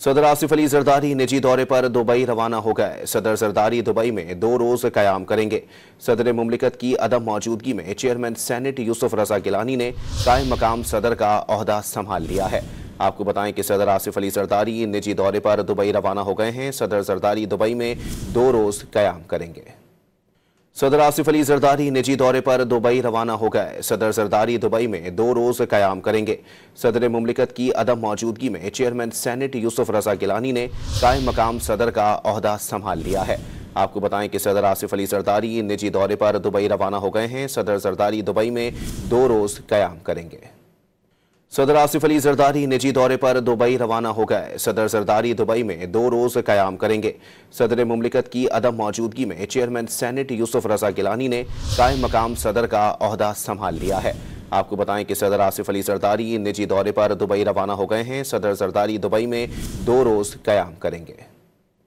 सदर आसिफ अली जरदारी निजी दौरे पर दुबई रवाना हो गए। सदर जरदारी दुबई में 2 रोज कयाम करेंगे। सदर मुमलिकत की अदम मौजूदगी में चेयरमैन सेनेट यूसुफ रजा गिलानी ने कायम मकाम सदर का ओहदा संभाल लिया है। आपको बताएं कि सदर आसिफ अली जरदारी निजी दौरे पर दुबई रवाना हो गए हैं। सदर जरदारी दुबई में 2 रोज कयाम करेंगे। सदर आसिफ अली जरदारी निजी दौरे पर दुबई रवाना हो गए। सदर जरदारी दुबई में 2 रोज कयाम करेंगे। सदर मुमलिकत की अदम मौजूदगी में चेयरमैन सेनेट यूसुफ रजा गिलानी ने कायम मकाम सदर का ओहदा संभाल लिया है। आपको बताएं कि सदर आसिफ अली जरदारी निजी दौरे पर दुबई रवाना हो गए हैं। सदर जरदारी दुबई में 2 रोज कयाम करेंगे। सदर आसिफ अली जरदारी निजी दौरे पर दुबई रवाना हो गए। सदर जरदारी दुबई में 2 रोज कयाम करेंगे। सदर मुमलिकत की अदम मौजूदगी में चेयरमैन सेनेट यूसुफ रजा गिलानी ने कायम मकाम सदर का ओहदा संभाल लिया है। आपको बताएं कि सदर आसिफ अली जरदारी निजी दौरे पर दुबई रवाना हो गए हैं। सदर जरदारी दुबई में 2 रोज कयाम करेंगे।